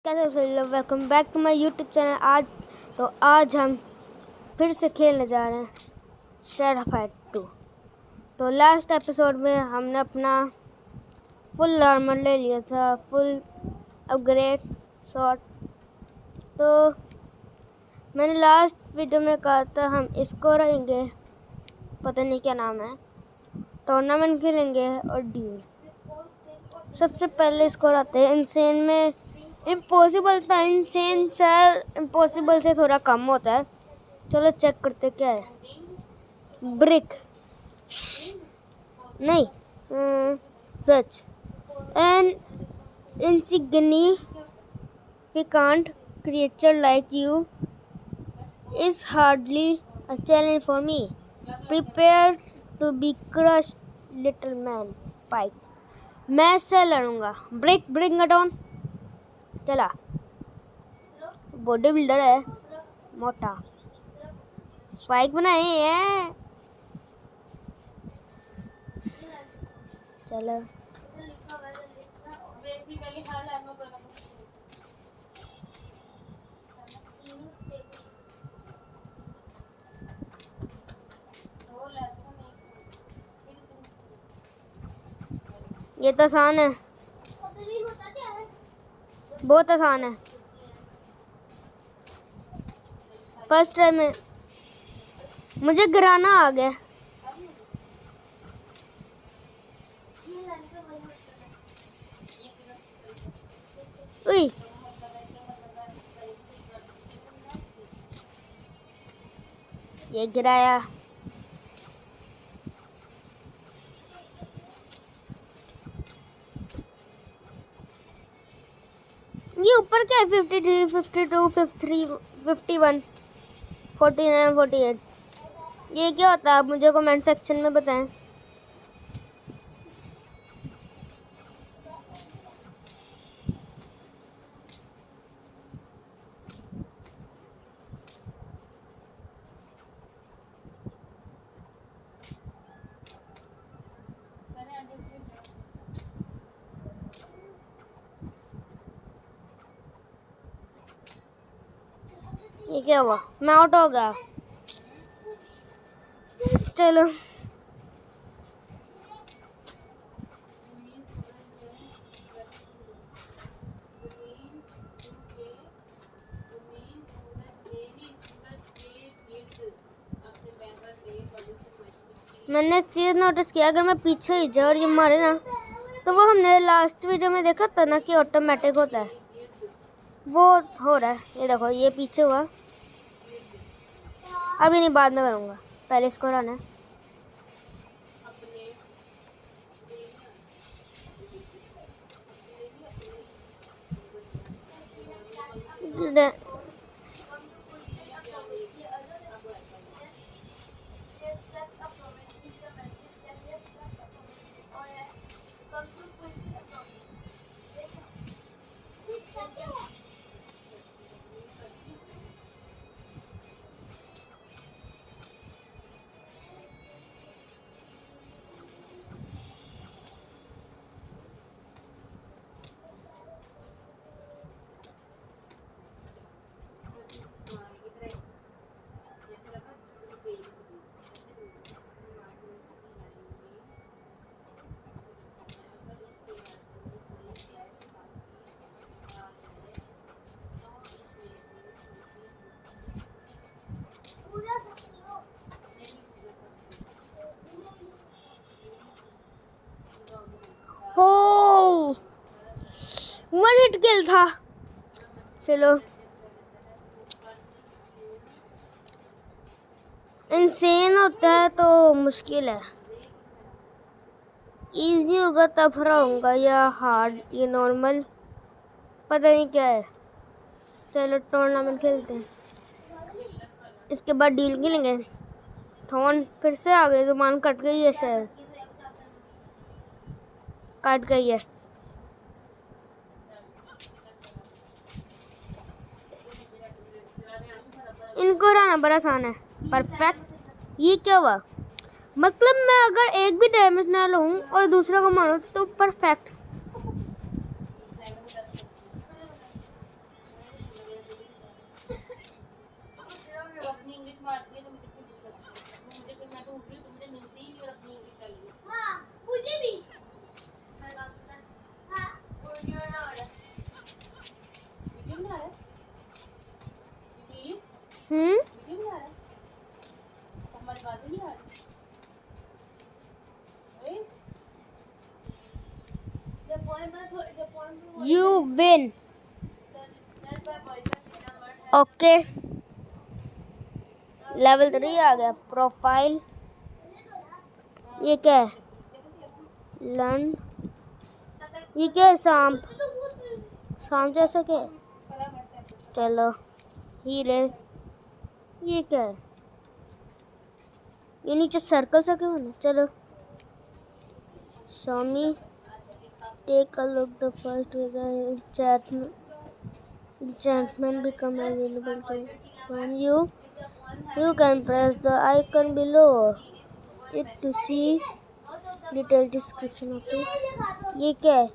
कैसे सभी लोग welcome back to my YouTube channel. आज हम फिर से खेलने जा रहे हैं शैडो फाइट 2। तो लास्ट एपिसोड में हमने अपना फुल आर्मर ले लिया था, फुल अपग्रेड शॉट। तो मैंने लास्ट वीडियो में कहा था हम इसको रहेंगे, पता नहीं क्या नाम है, टूर्नामेंट खेलेंगे और ड्यूल। सबसे पहले इसको आते हैं इनसेन में। इम्पॉसिबल था, इनसेन सर इम्पॉसिबल से थोड़ा कम होता है। चलो चेक करते क्या है। ब्रिक नहीं, such an insignificant creature like you is hardly a challenge for me. Prepare to be crushed, little man. Fight. मैं से लड़ूंगा। Brick bring it on. चला, बॉडी बिल्डर है, मोटा स्पाइक बनाए हैं। चलो ये तो आसान है, बहुत आसान है। फर्स्ट ट्राई में मुझे गिराना आ गया। उई, ये गिराया। ये ऊपर क्या है? 53, 52, 53, 51, 49, 48। ये क्या होता है? आप मुझे कमेंट सेक्शन में बताएं। ये क्या हुआ? मैं आउट हो गया। चलो मैंने एक चीज़ नोटिस किया, अगर मैं पीछे ही जाऊँ और ये मारे ना, तो वो हमने लास्ट वीडियो में देखा था ना कि ऑटोमेटिक होता है, वो हो रहा है। ये देखो, ये पीछे हुआ। अभी नहीं, बाद में करूँगा, पहले इसको रहना है। हो, 1 हिट किल था। चलो, इंसेन होता है तो मुश्किल है। इजी होगा तब हराऊंगा, या हार्ड, ये नॉर्मल, पता नहीं क्या है। चलो टूर्नामेंट खेलते हैं, इसके बाद डील खेलेंगे। थॉन फिर से आ गई, जुबान कट गई है, शायद कट गई है। इनको हराना बड़ा आसान है। परफेक्ट। ये क्या हुआ? मतलब मैं अगर एक भी डैमेज ना लूँ और दूसरा को मारूं तो perfect. Hmm you win. Okay, level 3 आ गया। प्रोफाइल, ये क्या है? लर्न, ये क्या है? सांप, सांप जैसा क्या है? चलो, हीरे, ये क्या है? ये नीचे सर्कल सा क्यों बना? चलो, शॉमी, take a look the first with the enchantment become available to from you. You can press the icon below it to see detailed description of it. ये क्या है?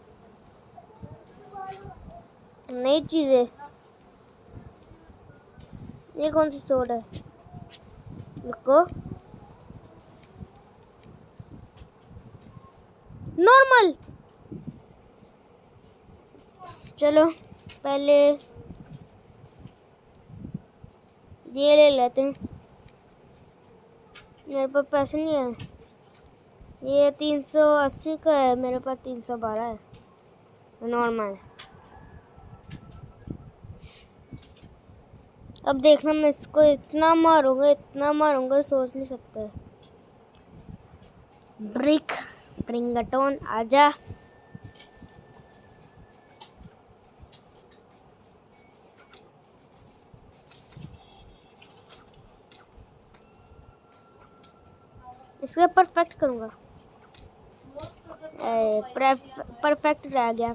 नई चीज है। ये कौन सी सोड है? रुको, नॉर्मल। चलो पहले ये ले लेते हैं। मेरे पास पैसे नहीं है। ये 380 का है, मेरे पास 312 है, नॉर्मल। अब देखना, मैं इसको इतना मारूंगा सोच नहीं सकते। ब्रिक, ब्रिंगटोन, आजा। इसका परफेक्ट करूंगा। परफेक्ट रह गया।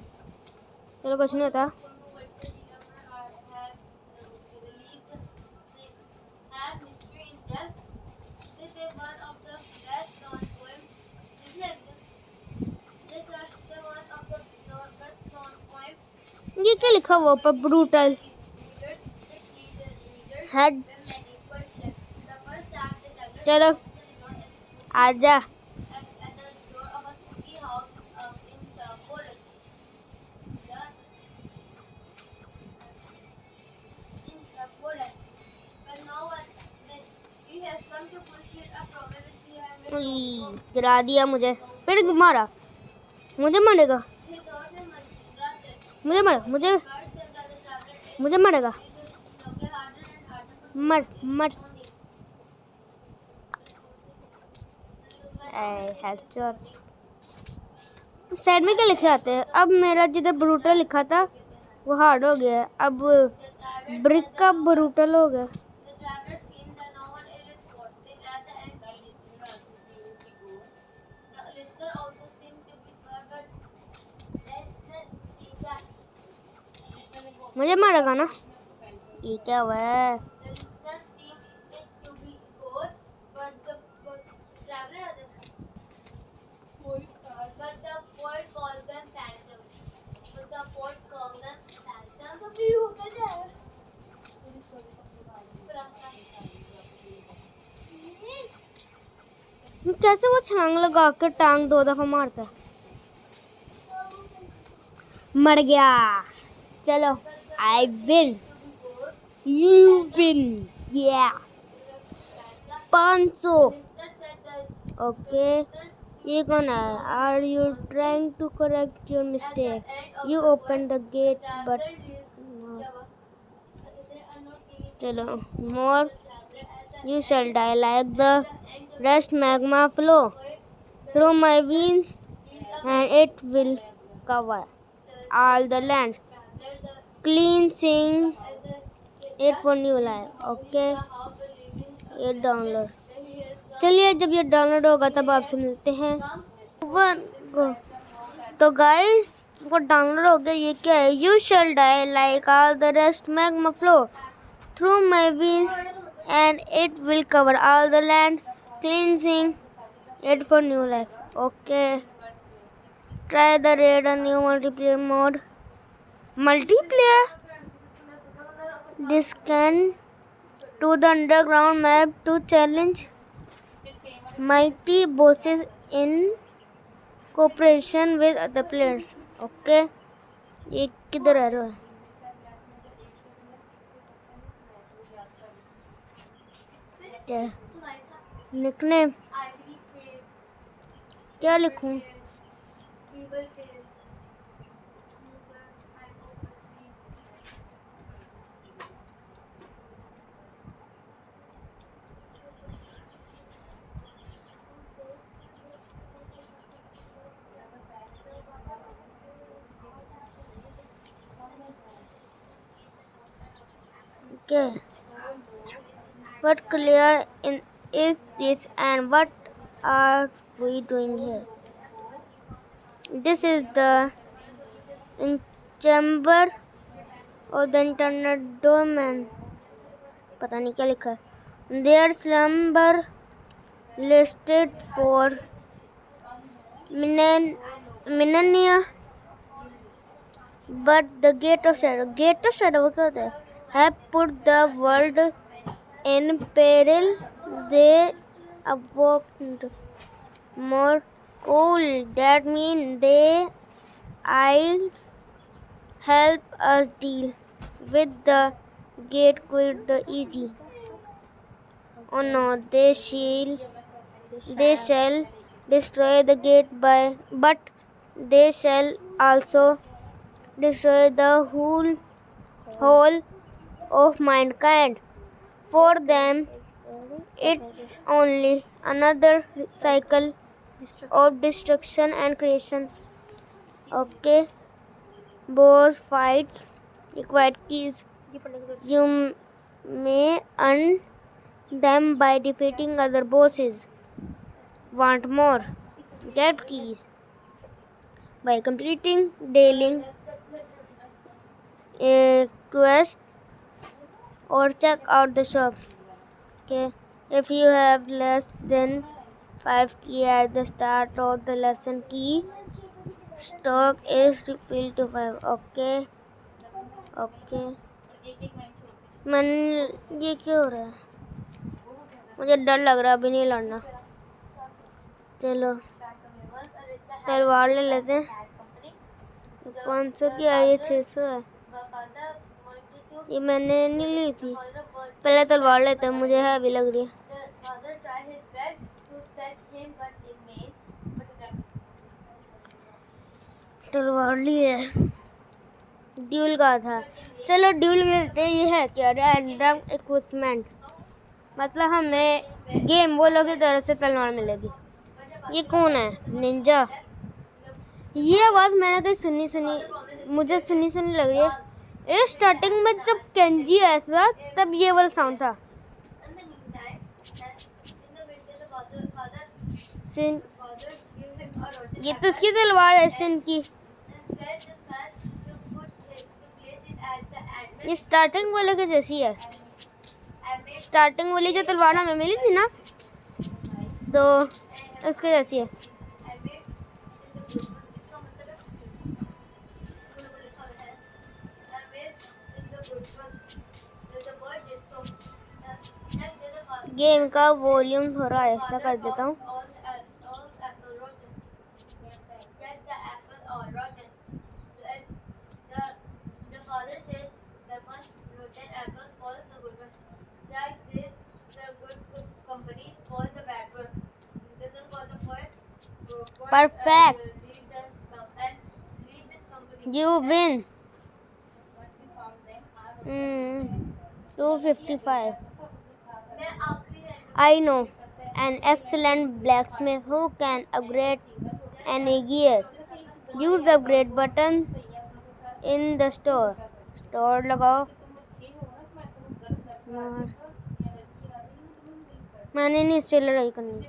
चलो कुछ नहीं होता। ये क्या लिखा हुआ ऊपर? Brutal head. चलो आजा। गिरा दिया मुझे, फिर मारा। मुझे मारेगा, मुझे मारेगा। मर मर। हेडशॉट। साइड में क्या लिखे आते हैं? अब मेरा जिधर ब्रूटल लिखा था वो हार्ड हो गया है, अब ब्रिक का ब्रूटल हो गया। मुझे मारेगा ना? ये क्या हुआ है? कैसे वो छलांग लगा कर टांग 2 दफा मारता है? मर गया। चलो, आई विन, यू विन। या 500। ओके, ये कौन है? Are you trying to correct your mistake? You open the gate but. चलो, मोर, you shall die like the rest magma flow through my veins and it will cover all the land, cleansing it for new life. Okay, ये download. चलिए, जब ये download होगा तब आपसे मिलते हैं। तो गाइस, वो डाउनलोड हो गया। ये क्या है? You shall die like all the rest magma flow through my veins and it will cover all the land, cleansing it for new life. Okay, try the raid on new multiplayer mode. Multiplayer? This can to the underground map to challenge mighty bosses in cooperation with other players. Okay, ये किधर आ रहा है? क्या nickname क्या लिखूं? Okay. What clear is this and what are we doing here? This is the chamber of the internet domain. पता नहीं क्या लिखा है. Their slumber listed for millennia, but the gate of shadow क्या होता है? Have put the world in peril. They awoke more cool. That means I help us deal with the gate quite the easy. Oh no, they shall destroy the gate but they shall also destroy the whole of mankind. For them, it's only another cycle of destruction and creation. Okay, boss fights required keys. You may earn them by defeating other bosses. Want more? Get keys by completing daily quest or check out the shop. Okay, if you have less than 5 key at the start of the lesson, key stock is refilled to 5. Okay. मन ये क्यों हो रहा है? मुझे डर लग रहा है, अभी नहीं लड़ना. चलो तलवार ले लेते हैं. 500 की है, ये 600 है. ये मैंने नहीं ली थी. पहले तलवार लेते हैं, मुझे हैवी लग रही है. तलवार ली है. ड्यूल का था. चलो ड्यूल खेलते हैं. ये है क्या? रैंडम इक्विपमेंट, मतलब हमें गेम वो लोग की तरफ से तलवार मिलेगी. ये कौन है? निंजा. ये आवाज़ मैंने तो मुझे सुनी लग रही है. ये स्टार्टिंग में जब केंजी आया था तब ये वाला साउंड था. सिन, ये तो उसकी तलवार है सिन की. ये स्टार्टिंग वाले के जैसी है. स्टार्टिंग वाली जो तलवार हमें मिली थी ना, तो उसके जैसी है. गेम का वॉल्यूम थोड़ा ऐसा कर देता हूँ. Perfect. You win. 255. I know an excellent blacksmith who can upgrade any gear. Use the upgrade button in the store. Store लगाओ. मैंने नहीं इससे लड़ाई करनी.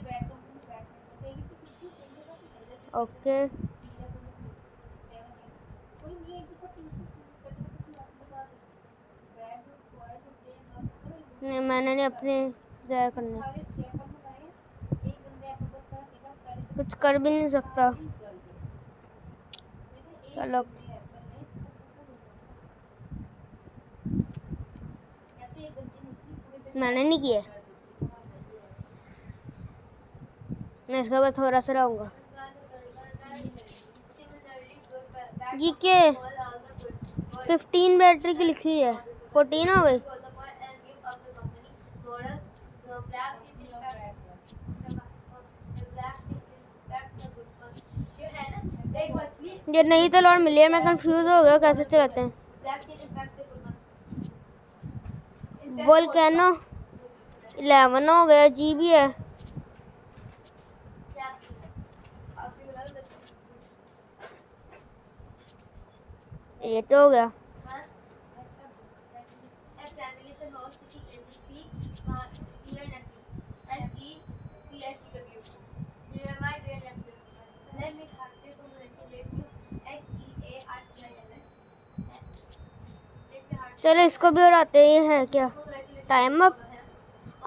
ओके. नहीं, मैंने नहीं अपने जाया करने. कुछ कर भी नहीं सकता. चलो मैंने नहीं किया. मैं इसके बाद थोड़ा सा रहूँगा. ये क्या 15 बैटरी की लिखी है, 14 हो गई. ये नई तलवार मिली है, मैं कंफ्यूज हो गया कैसे चलाते हैं। वोल्केनो 11 हो गया, जी भी है। एट हो गया। चलो इसको भी उड़ाते ही है क्या। Time up.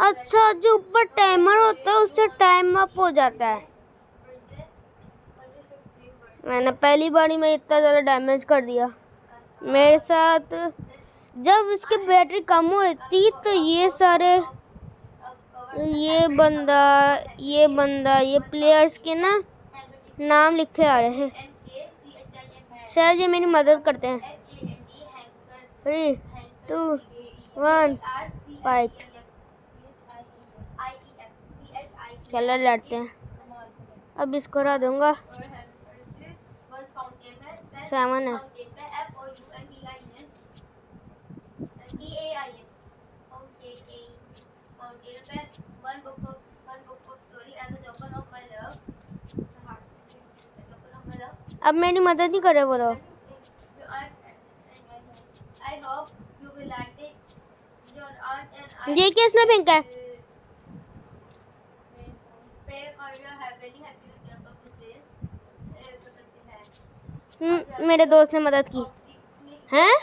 अच्छा, जो ऊपर टाइमर होता है उससे टाइम अप हो जाता है। मैंने पहली बारी में इतना ज़्यादा डैमेज कर दिया। मेरे साथ जब इसकी बैटरी कम हो रही थी तो ये सारे ये प्लेयर्स के ना नाम लिखे आ रहे हैं। शायद ये मेरी मदद करते हैं। 3, 2, 1 फाइट। चलो लड़ते हैं। अब इसको हरा दूंगा। 7 है। अब मेरी मदद नहीं कर रहे वो लोग। ये क्या इसने फेंका है? मेरे दोस्त ने मदद की हैं।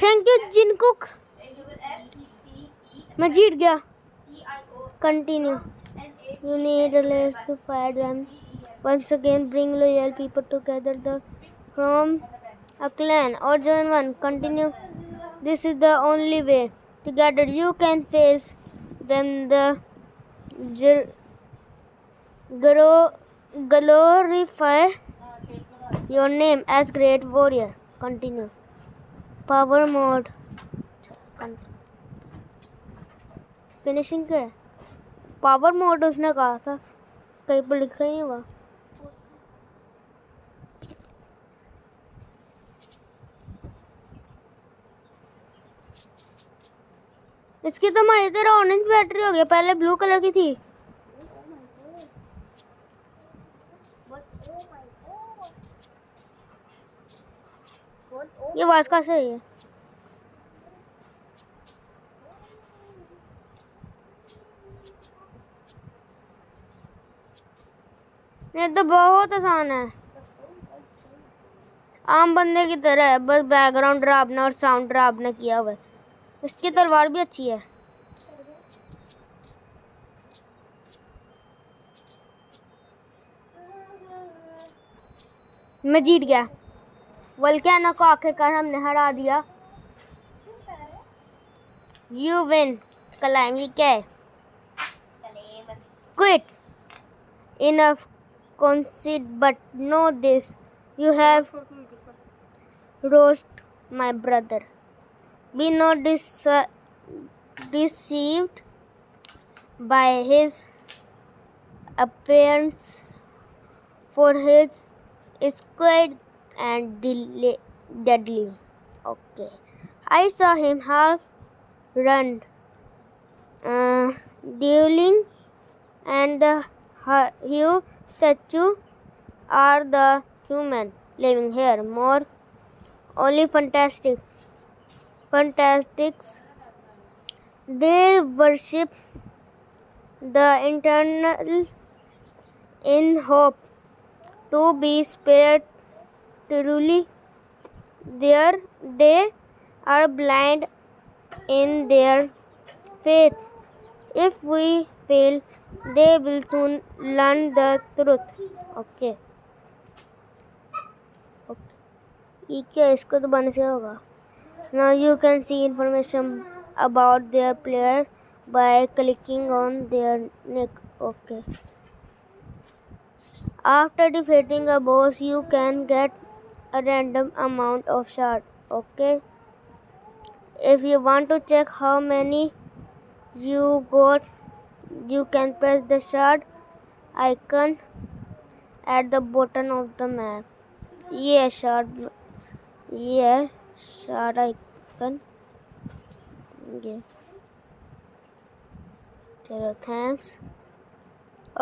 Thank you Jinkook. मैं जीत गया। Continue. You need a list to fight them. Once again, bring loyal people together from a clan or join one. Continue. This is the only way. Together you can face them. Glorify your name as great warrior. Continue. Power mode. Finishing क्या है? Power mode उसने कहा था, कहीं पर लिखा ही नहीं हुआ। इसकी तो हमारी तरह ऑरेंज बैटरी हो गई, पहले ब्लू कलर की थी। ये आवाज कहाँ से आई है? ये तो बहुत आसान है, आम बंदे की तरह है, बस बैकग्राउंड डरावना और साउंड डरावना किया हुआ है। इसकी तलवार भी अच्छी है। मैं जीत गया। वोल्केनो को आखिरकार हमने हरा दिया। You win। क्लाइम ये क्या है? Quit। Enough conceit, but know this: you have roast my brother. Be not deceived by his appearance, for his is quiet and deadly. Okay. I saw him half run, dueling, and the huge statue are the human living here. More only fantastics. They worship the eternal in hope to be spared. Truly, they are blind in their faith. If we fail, they will soon learn the truth. Okay. ये क्या, इसको तो बंद से होगा। Now you can see information about their player by clicking on their neck. Okay. After defeating a boss, you can get a random amount of shards. Okay. If you want to check how many you can press the shard icon at the bottom of the map. ये है shard icon. ये चलो thanks.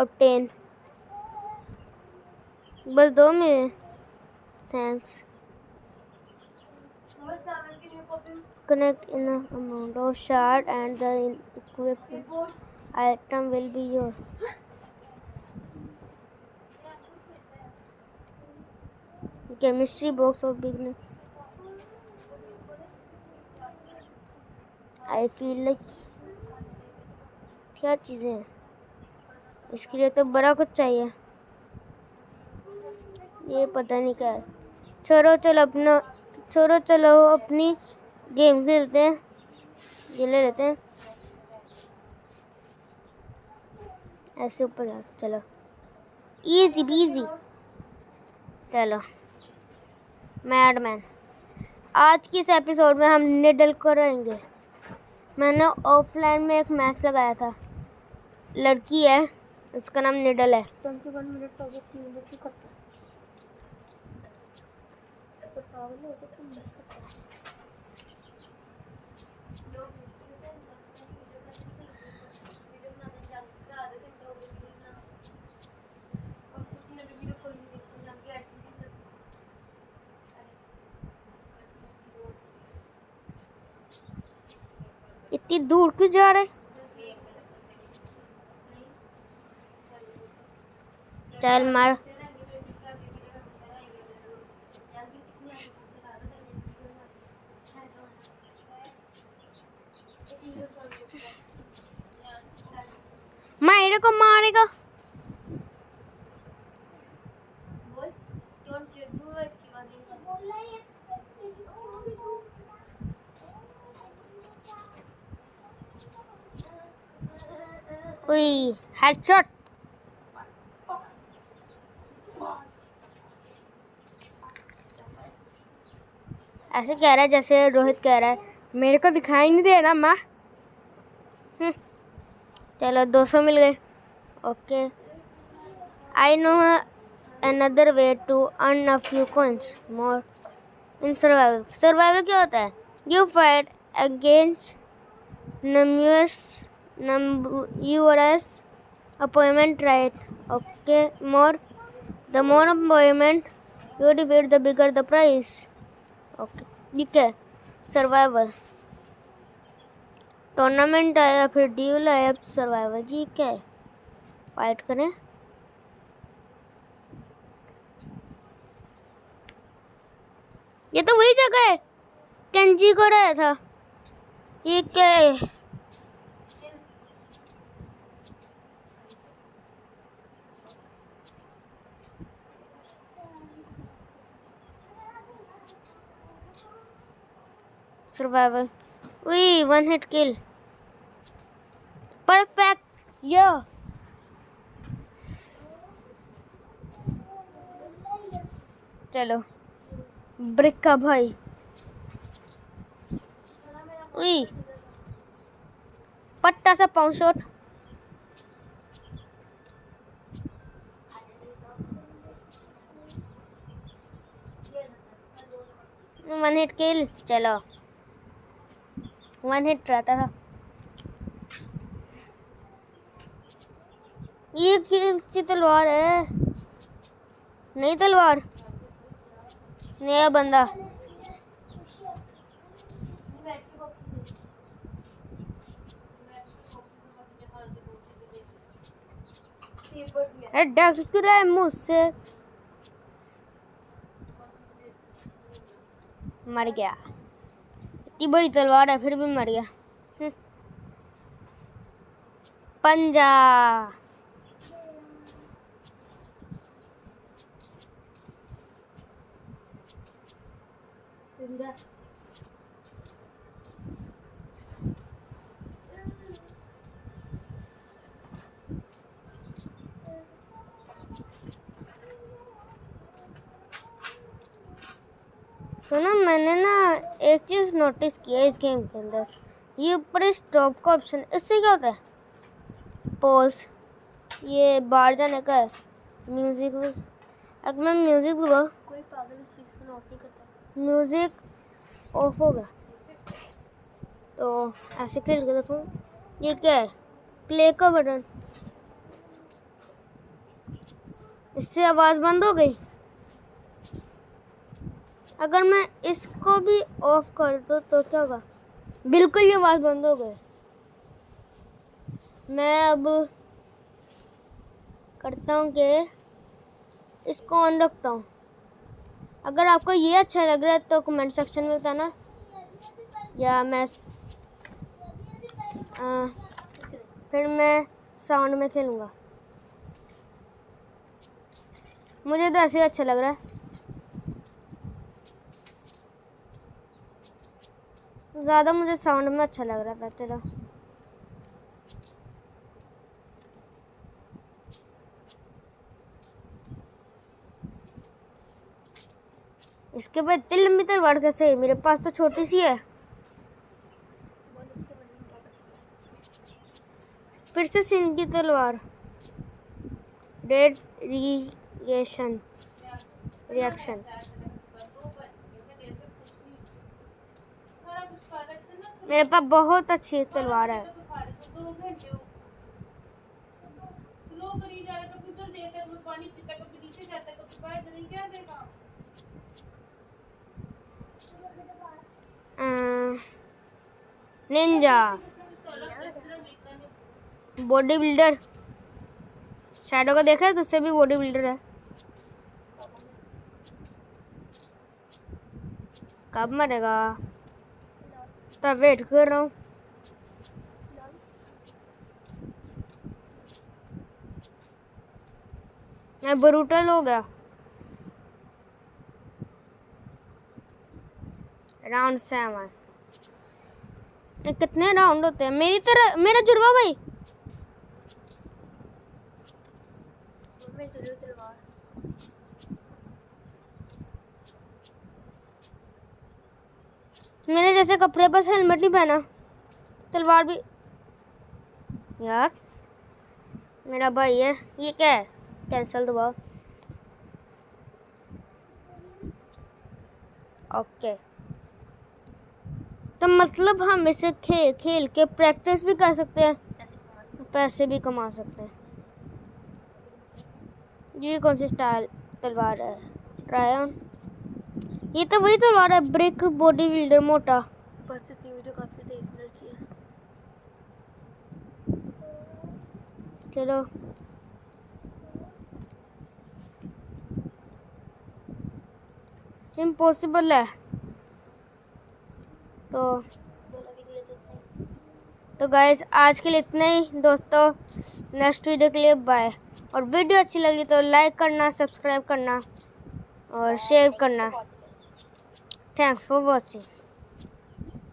obtain बस 2 मिले. Thanks. Connect enough amount of shard and the equipped item will be yours. Chemistry box of beginner. I feel like क्या चीज़ें हैं इसके लिए तो बड़ा कुछ चाहिए. ये पता नहीं क्या है. चलो अपनी गेम खेलते हैं. ये ले लेते हैं ऐसे ऊपर जाके. चलो इजी बीजी. चलो मैडमैन. आज की इस एपिसोड में हम निडल करेंगे. मैंने ऑफलाइन में एक मैच लगाया था. लड़की है उसका नाम निडल है. 21 मिनट हो गए. 3 मिनट की करता है. इतनी दूर क्यों जा रहे. चल मार. मायरे को मारेगा. Ui, headshot. ऐसे कह रहा है जैसे रोहित कह रहा है मेरे को दिखाई नहीं दे रहा माँ. चलो 200 मिल गए. Okay. I know another way to earn a few coins more in survival. Survival क्या होता है? You fight against numerous opponent, right? Okay. The more opponent you defeat, the bigger the prize. Okay. ठीक है. Survival tournament आया फिर dual आया survival. ठीक है फाइट करें. ये तो वही जगह है केंजी को रहा था. ये क्या है? Survival. Wee, 1 hit kill. Perfect. Yeah. चलो ब्रिक का भाई. उई पट्टा सा pound shot. One heat kill. चलो 1 हिट रहता था. ये किसी तलवार है. नई तलवार नया बंदा. अरे डर क्यों रहा है मुझसे. मर गया. इतनी बड़ी तलवार है फिर भी मर गया. पंजा. सुनो मैंने ना एक चीज़ नोटिस किया इस गेम के अंदर. ये ऊपर स्टॉप का ऑप्शन, इससे क्या होता है? पॉज, ये बाहर जाने का है। म्यूजिक, अगर मैं म्यूजिक दूंगा, कोई पागल इस चीज़ को ऑफ नहीं करता। म्यूजिक ऑफ होगा। तो ऐसे खेल के देखो, ये क्या है? प्ले का बटन, इससे आवाज़ बंद हो गई। अगर मैं इसको भी ऑफ कर दूँ तो क्या होगा? बिल्कुल ये आवाज़ बंद हो गई। मैं अब करता हूँ कि इसको ऑन रखता हूँ। अगर आपको ये अच्छा लग रहा है तो कमेंट सेक्शन में बताना, या मैं फिर मैं साउंड में खेलूँगा। मुझे तो ऐसे ही अच्छा लग रहा है। ज़्यादा मुझे साउंड में अच्छा लग रहा था। चलो इसके बाद इतनी लंबी तलवार कैसे है? मेरे पास तो छोटी सी है। फिर से सिंह की तलवार, रेड रिएक्शन। मेरे पास बहुत अच्छी तलवार है। निंजा, बॉडी बिल्डर, शैडो का देखा है, तुझसे भी बॉडी बिल्डर है। कब मरेगा? तब वेट कर रहा हूँ। मैं ब्रूटल हो गया। राउंड 7। कितने राउंड होते हैं? मेरी तरह मेरा जुड़वा भाई, मैंने जैसे कपड़े बस हेलमेट नहीं पहना, तलवार भी। यार मेरा भाई है, ये क्या है? कैंसिल दबाओ। ओके, तो मतलब हम इसे खेल के प्रैक्टिस भी कर सकते हैं, पैसे भी कमा सकते हैं। ये कौन सी स्टाइल तलवार है? Try on. ये तो वही तलवार है, ब्रिक बॉडी बिल्डर मोटा। बस इतनी वीडियो काफ़ी 23 मिनट की है। चलो इम्पॉसिबल है। तो गाइस आज के लिए इतना ही दोस्तों। नेक्स्ट वीडियो के लिए बाय। और वीडियो अच्छी लगी तो लाइक करना, सब्सक्राइब करना और शेयर करना। Thanks for watching.